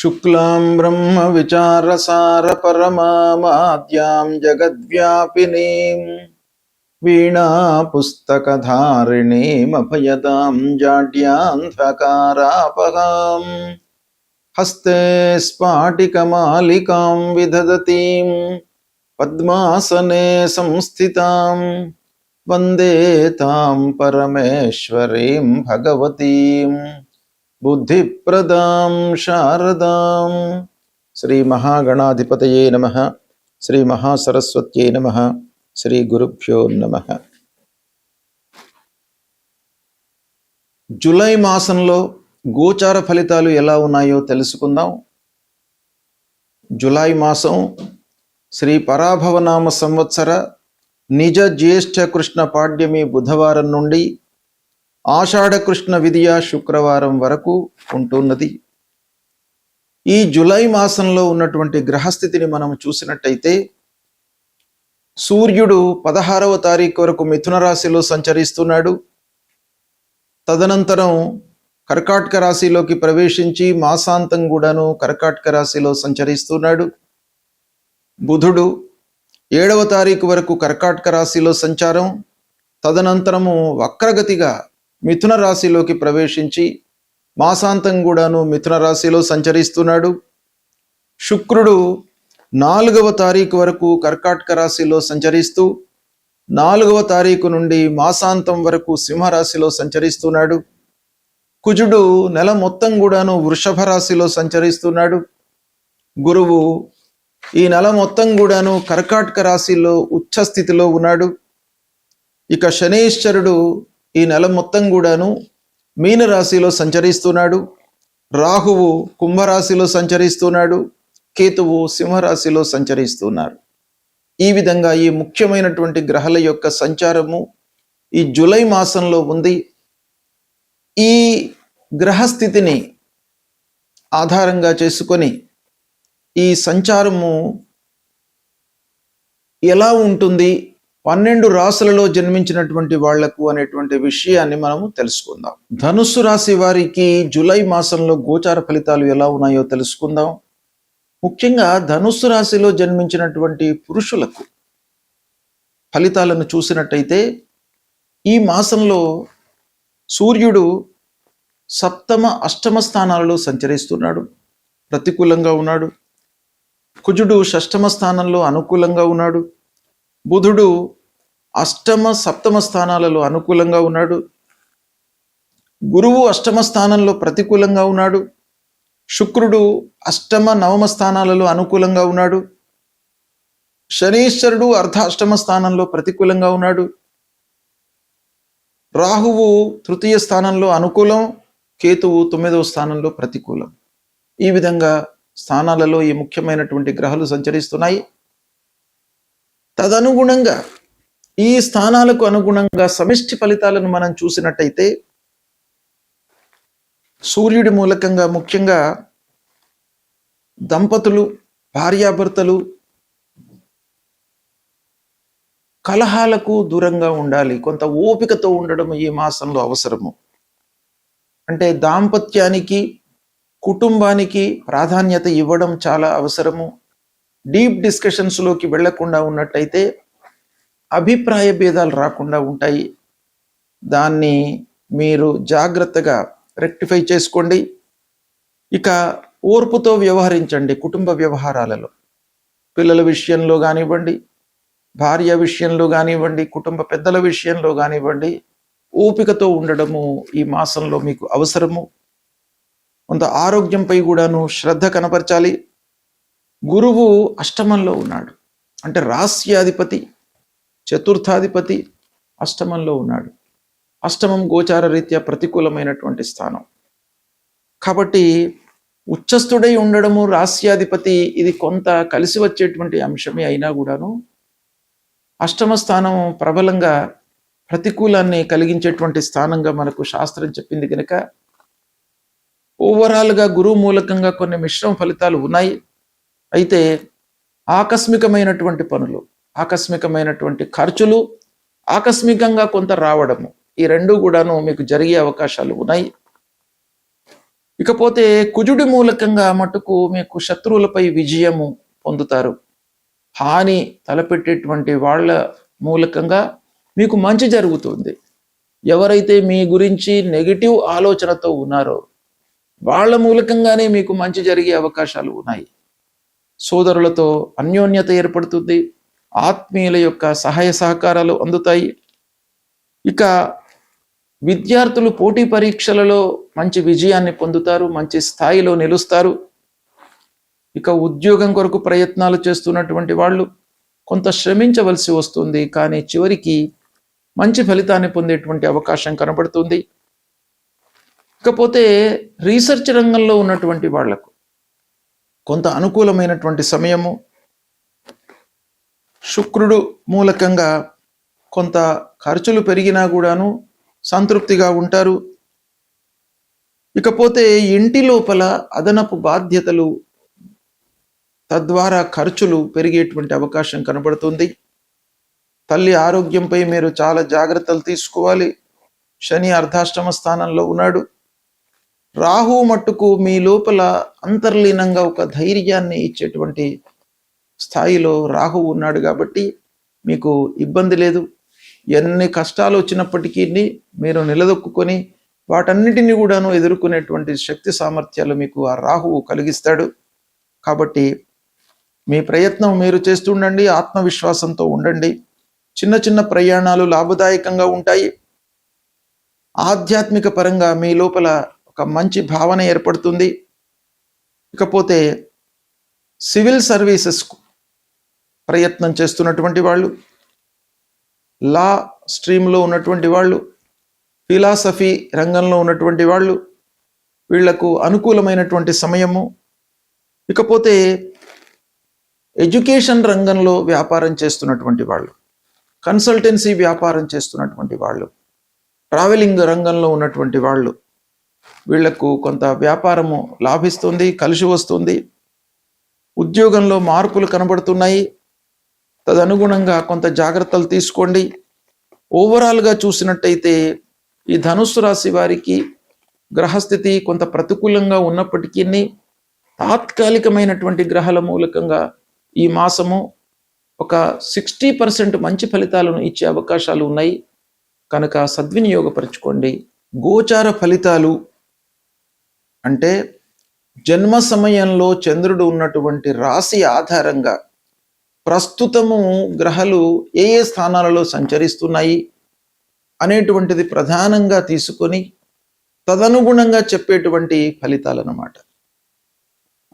శుక్లాం బ్రహ్మ విచారసార పరమాద్యాం జగద్వ్యాపినీం వీణా పుస్తకధారిణీమభయదాం జాడ్యాంధకారాపహాం హస్తే స్ఫాటికమాలికాం విదధతీం పద్మాసనే సంస్థితాం వందే తాం పరమేశ్వరీం భగవతీం బుద్ధిప్రదాం శారదాం. శ్రీ మహాగణాధిపతయే నమః. శ్రీ మహాసరస్వత్యై నమః. శ్రీ గురుభ్యో నమః. జూలై మాసంలో గోచార ఫలితాలు ఎలా ఉన్నాయో తెలుసుకుందాం. జూలై మాసం శ్రీ పరాభవనామ సంవత్సర నిజ జ్యేష్ఠ కృష్ణ పాడ్యమి బుధవారం నుండి ఆషాఢ కృష్ణ విదియ శుక్రవారం వరకు ఉంటున్నది. ఈ జూలై మాసంలో ఉన్నటువంటి గ్రహస్థితిని మనం చూసినట్టయితే సూర్యుడు 16వ తారీఖు వరకు మిథున రాశిలో సంచరిస్తున్నాడు. తదనంతరం కర్కాటక రాశిలోకి ప్రవేశించి మాసాంతం కూడాను కర్కాటక రాశిలో సంచరిస్తున్నాడు. బుధుడు 7వ తారీఖు వరకు కర్కాటక రాశిలో సంచారం, తదనంతరము వక్రగతిగా మిథున రాశిలోకి ప్రవేశించి మాసాంతం కూడాను మిథున రాశిలో సంచరిస్తున్నాడు. శుక్రుడు 4వ తారీఖు వరకు కర్కాటక రాశిలో సంచరిస్తూ 4వ తారీఖు నుండి మాసాంతం వరకు సింహరాశిలో సంచరిస్తున్నాడు. కుజుడు నెల మొత్తం కూడాను వృషభ రాశిలో సంచరిస్తున్నాడు. గురువు ఈ నెల మొత్తం కూడాను కర్కాటక రాశిలో ఉచ్చ స్థితిలో ఉన్నాడు. ఇక శనీశ్వరుడు ఈ నెల మొత్తం కూడాను మీన రాశిలో సంచరిస్తున్నాడు. రాహువు కుంభరాశిలో సంచరిస్తున్నాడు. కేతువు సింహరాశిలో సంచరిస్తున్నారు. ఈ విధంగా ఈ ముఖ్యమైనటువంటి గ్రహాల యొక్క సంచారము ఈ జూలై మాసంలో ఉంది. ఈ గ్రహస్థితిని ఆధారంగా చేసుకొని ఈ సంచారము ఎలా ఉంటుంది 12 రాశులలో జన్మించినటువంటి వాళ్లకు అనేటువంటి విషయాన్ని మనము తెలుసుకుందాం. ధనుస్సు రాశి వారికి జూలై మాసంలో గోచార ఫలితాలు ఎలా ఉన్నాయో తెలుసుకుందాం. ముఖ్యంగా ధనుస్సు రాశిలో జన్మించినటువంటి పురుషులకు ఫలితాలను చూసినట్టయితే ఈ మాసంలో సూర్యుడు సప్తమ అష్టమ స్థానాలలో సంచరిస్తున్నాడు, ప్రతికూలంగా ఉన్నాడు. కుజుడు షష్టమ స్థానంలో అనుకూలంగా ఉన్నాడు. బుధుడు అష్టమ సప్తమ స్థానాలలో అనుకూలంగా ఉన్నాడు. గురువు అష్టమ స్థానంలో ప్రతికూలంగా ఉన్నాడు. శుక్రుడు అష్టమ నవమ స్థానాలలో అనుకూలంగా ఉన్నాడు. శనీశ్వరుడు అర్ధాష్టమ స్థానంలో ప్రతికూలంగా ఉన్నాడు. రాహువు తృతీయ స్థానంలో అనుకూలం, కేతువు 9వ స్థానంలో ప్రతికూలం. ఈ విధంగా స్థానాలలో ఈ ముఖ్యమైనటువంటి గ్రహాలు సంచరిస్తున్నాయి. తదనుగుణంగా ఈ స్థానాలకు అనుగుణంగా సమిష్టి ఫలితాలను మనం చూసినట్టయితే సూర్యుడి మూలకంగా ముఖ్యంగా దంపతులు, భార్యాభర్తలు కలహాలకు దూరంగా ఉండాలి. కొంత ఓపికతో ఉండడం ఈ మాసంలో అవసరము. అంటే దాంపత్యానికి, కుటుంబానికి ప్రాధాన్యత ఇవ్వడం చాలా అవసరము. డీప్ డిస్కషన్స్లోకి వెళ్లకుండా ఉన్నట్టయితే అభిప్రాయ భేదాలు రాకుండా ఉంటాయి. దాన్ని మీరు జాగ్రత్తగా రెక్టిఫై చేసుకోండి. ఇక ఓర్పుతో వ్యవహరించండి. కుటుంబ వ్యవహారాలలో పిల్లల విషయంలో కానివ్వండి, భార్య విషయంలో కానివ్వండి, కుటుంబ పెద్దల విషయంలో కానివ్వండి, ఓపికతో ఉండడము ఈ మాసంలో మీకు అవసరము. కొంత ఆరోగ్యంపై కూడాను శ్రద్ధ కనపరచాలి. గురువు అష్టమంలో ఉన్నాడు, అంటే రాస్యాధిపతి, చతుర్థాధిపతి అష్టమంలో ఉన్నాడు. అష్టమం గోచార రీత్యా ప్రతికూలమైనటువంటి స్థానం కాబట్టి ఉచ్చస్థుడై ఉండడము, రాస్యాధిపతి, ఇది కొంత కలిసి వచ్చేటువంటి అంశమే అయినా కూడాను అష్టమ స్థానం ప్రబలంగా ప్రతికూలాన్ని కలిగించేటువంటి స్థానంగా మనకు శాస్త్రం చెప్పింది కనుక ఓవరాల్గా గురువు మూలకంగా కొన్ని మిశ్రమ ఫలితాలు ఉన్నాయి. అయితే ఆకస్మికమైనటువంటి పనులు, ఆకస్మికమైనటువంటి ఖర్చులు, ఆకస్మికంగా కొంత రావడము, ఈ రెండు కూడాను మీకు జరిగే అవకాశాలు ఉన్నాయి. ఇకపోతే కుజుడి మూలకంగా మటుకు మీకు శత్రువులపై విజయము పొందుతారు. హాని తలపెట్టేటువంటి వాళ్ళ మూలకంగా మీకు మంచి జరుగుతుంది. ఎవరైతే మీ గురించి నెగిటివ్ ఆలోచనతో ఉన్నారో వాళ్ళ మూలకంగానే మీకు మంచి జరిగే అవకాశాలు ఉన్నాయి. సోదరులతో అన్యోన్యత ఏర్పడుతుంది. ఆత్మీయుల యొక్క సహాయ సహకారాలు అందుతాయి. ఇక విద్యార్థులు పోటీ పరీక్షలలో మంచి విజయాన్ని పొందుతారు, మంచి స్థాయిలో నిలుస్తారు. ఇక ఉద్యోగం కొరకు ప్రయత్నాలు చేస్తున్నటువంటి వాళ్ళు కొంత శ్రమించవలసి వస్తుంది, కానీ చివరికి మంచి ఫలితాన్ని పొందేటువంటి అవకాశం కనబడుతుంది. ఇకపోతే రీసెర్చ్ రంగంలో ఉన్నటువంటి వాళ్లకు కొంత అనుకూలమైనటువంటి సమయము. శుక్రుడు మూలకంగా కొంత ఖర్చులు పెరిగినా కూడాను సంతృప్తిగా ఉంటారు. ఇకపోతే ఇంటి లోపల అదనపు బాధ్యతలు, తద్వారా ఖర్చులు పెరిగేటువంటి అవకాశం కనబడుతుంది. తల్లి ఆరోగ్యంపై మీరు చాలా జాగ్రత్తలు తీసుకోవాలి. శని అర్ధాష్టమ స్థానంలో ఉన్నాడు. రాహు మట్టుకు మీ లోపల అంతర్లీనంగా ఒక ధైర్యాన్ని ఇచ్చేటువంటి స్థాయిలో రాహు ఉన్నాడు కాబట్టి మీకు ఇబ్బంది లేదు. ఎన్ని కష్టాలు వచ్చినప్పటికీ మీరు నిలదొక్కుని వాటన్నిటిని కూడాను ఎదుర్కొనేటువంటి శక్తి సామర్థ్యాలు మీకు ఆ రాహువు కలిగిస్తాడు. కాబట్టి మీ ప్రయత్నం మీరు చేస్తుండండి, ఆత్మవిశ్వాసంతో ఉండండి. చిన్న చిన్న ప్రయాణాలు లాభదాయకంగా ఉంటాయి. ఆధ్యాత్మిక పరంగా మీ లోపల ఒక మంచి భావన ఏర్పడుతుంది. ఇకపోతే సివిల్ సర్వీసెస్కు ప్రయత్నం చేస్తున్నటువంటి వాళ్ళు, లా స్ట్రీమ్లో ఉన్నటువంటి వాళ్ళు, ఫిలాసఫీ రంగంలో ఉన్నటువంటి వాళ్ళు, వీళ్లకు అనుకూలమైనటువంటి సమయము. ఇకపోతే ఎడ్యుకేషన్ రంగంలో వ్యాపారం చేస్తున్నటువంటి వాళ్ళు, కన్సల్టెన్సీ వ్యాపారం చేస్తున్నటువంటి వాళ్ళు, ట్రావెలింగ్ రంగంలో ఉన్నటువంటి వాళ్ళు, వీళ్లకు కొంత వ్యాపారము లాభిస్తుంది, కలిసి వస్తుంది. ఉద్యోగంలో మార్పులు కనబడుతున్నాయి. తదనుగుణంగా కొంత జాగ్రత్తలు తీసుకోండి. ఓవరాల్గా చూసినట్టయితే ఈ ధనుస్సు రాశి వారికి గ్రహస్థితి కొంత ప్రతికూలంగా ఉన్నప్పటికీ తాత్కాలికమైనటువంటి గ్రహాల మూలకంగా ఈ మాసము ఒక 60% మంచి ఫలితాలను ఇచ్చే అవకాశాలు ఉన్నాయి. కనుక సద్వినియోగపరచుకోండి. గోచార ఫలితాలు అంటే జన్మ సమయంలో చంద్రుడు ఉన్నటువంటి రాశి ఆధారంగా ప్రస్తుతము గ్రహాలు ఏ ఏ స్థానాలలో సంచరిస్తున్నాయి అనేటువంటిది ప్రధానంగా తీసుకొని తదనుగుణంగా చెప్పేటువంటి ఫలితాలన్నమాట.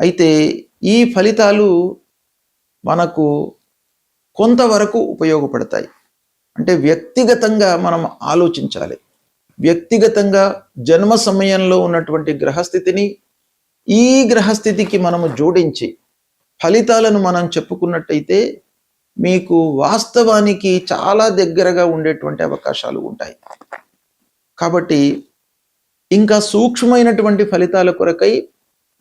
అయితే ఈ ఫలితాలు మనకు కొంతవరకు ఉపయోగపడతాయి. అంటే వ్యక్తిగతంగా మనం ఆలోచించాలి. వ్యక్తిగతంగా జన్మ సమయంలో ఉన్నటువంటి గ్రహస్థితిని ఈ గ్రహస్థితికి మనము జోడించి ఫలితాలను మనం చెప్పుకున్నట్టయితే మీకు వాస్తవానికి చాలా దగ్గరగా ఉండేటువంటి అవకాశాలు ఉంటాయి. కాబట్టి ఇంకా సూక్ష్మమైనటువంటి ఫలితాల కొరకై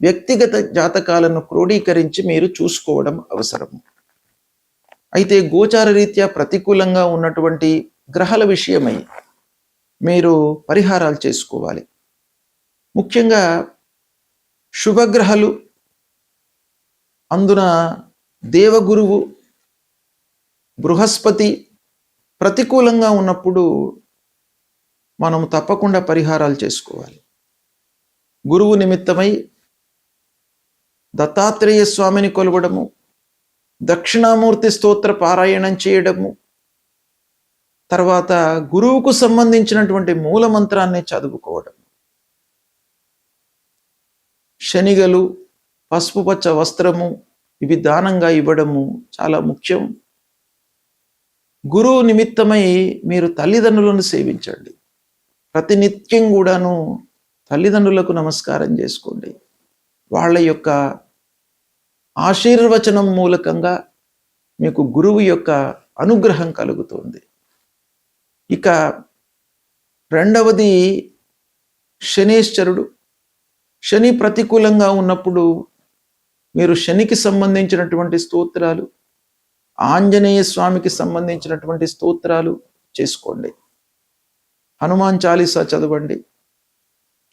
వ్యక్తిగత జాతకాలను క్రోడీకరించి మీరు చూసుకోవడం అవసరము. అయితే గోచార రీత్యా ప్రతికూలంగా ఉన్నటువంటి గ్రహాల విషయమై మీరు పరిహారాలు చేసుకోవాలి. ముఖ్యంగా శుభగ్రహాలు, అందున దేవగురువు బృహస్పతి ప్రతికూలంగా ఉన్నప్పుడు మనం తప్పకుండా పరిహారాలు చేసుకోవాలి. గురువు నిమిత్తమై దత్తాత్రేయ స్వామిని కొలవడము, దక్షిణామూర్తి స్తోత్ర పారాయణం చేయడము, తర్వాత గురువుకు సంబంధించినటువంటి మూలమంత్రాన్ని చదువుకోవడం, శనిగలు, పసుపు పచ్చ వస్త్రము ఇవి దానంగా ఇవ్వడము చాలా ముఖ్యం. గురువు నిమిత్తమై మీరు తల్లిదండ్రులను సేవించండి. ప్రతినిత్యం కూడాను తల్లిదండ్రులకు నమస్కారం చేసుకోండి. వాళ్ళ యొక్క ఆశీర్వచనం మూలకంగా మీకు గురువు యొక్క అనుగ్రహం కలుగుతుంది. ఇక రెండవది శనేశ్వరుడు. శని ప్రతికూలంగా ఉన్నప్పుడు మీరు శనికి సంబంధించినటువంటి స్తోత్రాలు, ఆంజనేయ స్వామికి సంబంధించినటువంటి స్తోత్రాలు చేసుకోండి. హనుమాన్ చాలీసా చదవండి.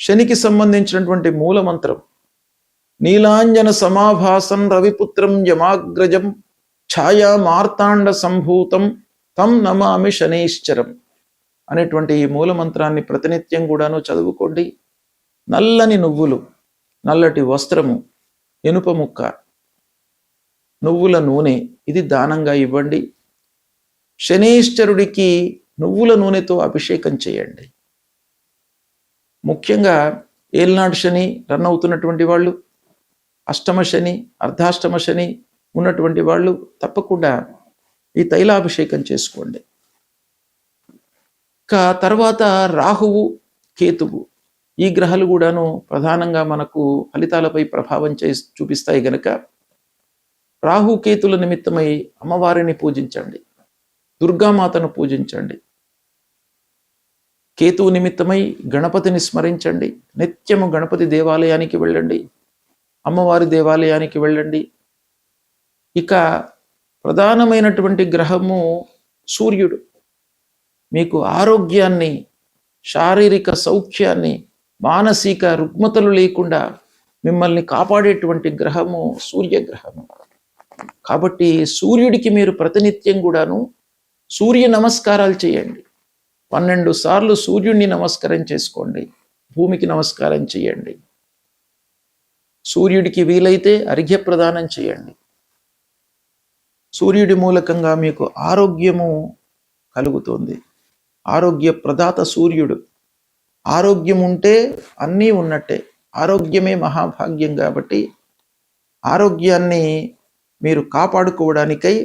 శనికి సంబంధించినటువంటి మూల మంత్రం నీలాంజన సమాభాసం రవిపుత్రం యమాగ్రజం ఛాయా మార్తాండ సంభూతం తం నమామి శనైశ్చరం అనేటువంటి ఈ మూల మంత్రాన్ని ప్రతినిత్యం కూడాను చదువుకోండి. నల్లని నువ్వులు, నల్లటి వస్త్రము, ఇనుప ముక్క, నువ్వుల నూనె ఇది దానంగా ఇవ్వండి. శనైశ్చరుడికి నువ్వుల నూనెతో అభిషేకం చేయండి. ముఖ్యంగా ఏల్నాడు శని రన్ అవుతున్నటువంటి వాళ్ళు, అష్టమ శని, అర్ధాష్టమ శని ఉన్నటువంటి వాళ్ళు తప్పకుండా ఈ తైలాభిషేకం చేసుకోండి. తర్వాత రాహువు, కేతువు ఈ గ్రహాలు కూడాను ప్రధానంగా మనకు ఫలితాలపై ప్రభావం చూపిస్తాయి గనక రాహుకేతుల నిమిత్తమై అమ్మవారిని పూజించండి, దుర్గామాతను పూజించండి. కేతువు నిమిత్తమై గణపతిని స్మరించండి. నిత్యము గణపతి దేవాలయానికి వెళ్ళండి, అమ్మవారి దేవాలయానికి వెళ్ళండి. ఇక ప్రధానమైనటువంటి గ్రహము సూర్యుడు. మీకు ఆరోగ్యాన్ని, శారీరక సౌఖ్యాన్ని, మానసిక రుగ్మతలు లేకుండా మిమ్మల్ని కాపాడేటువంటి గ్రహము సూర్యగ్రహము. కాబట్టి సూర్యుడికి మీరు ప్రతినిత్యం కూడాను సూర్య నమస్కారాలు చేయండి. 12 సార్లు సూర్యుడిని నమస్కారం చేసుకోండి, భూమికి నమస్కారం చేయండి. సూర్యుడికి వీలైతే అర్ఘ్య ప్రదానం చేయండి. సూర్యుడి మూలకంగా మీకు ఆరోగ్యము కలుగుతుంది. ఆరోగ్య ప్రదాత సూర్యుడు. ఆరోగ్యం ఉంటే అన్నీ ఉన్నట్టే. ఆరోగ్యమే మహాభాగ్యం. కాబట్టి ఆరోగ్యాన్ని మీరు కాపాడుకోవడానికై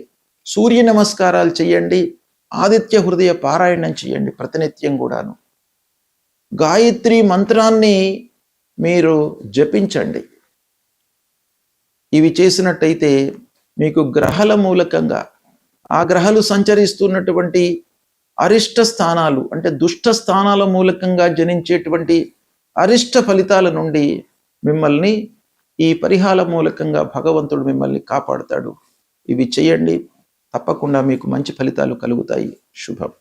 సూర్య నమస్కారాలు చేయండి. ఆదిత్య హృదయ పారాయణం చేయండి ప్రతినిత్యం కూడాను. గాయత్రి మంత్రాన్ని మీరు జపించండి. ఇవి చేసినట్టయితే మీకు గ్రహాల మూలకంగా, ఆ గ్రహాలు సంచరిస్తున్నటువంటి అరిష్ట స్థానాలు అంటే దుష్ట స్థానాల మూలకంగా జనించేటువంటి అరిష్ట ఫలితాల నుండి మిమ్మల్ని ఈ పరిహార మూలకంగా భగవంతుడు మిమ్మల్ని కాపాడుతాడు. ఇవి చేయండి, తప్పకుండా మీకు మంచి ఫలితాలు కలుగుతాయి. శుభం.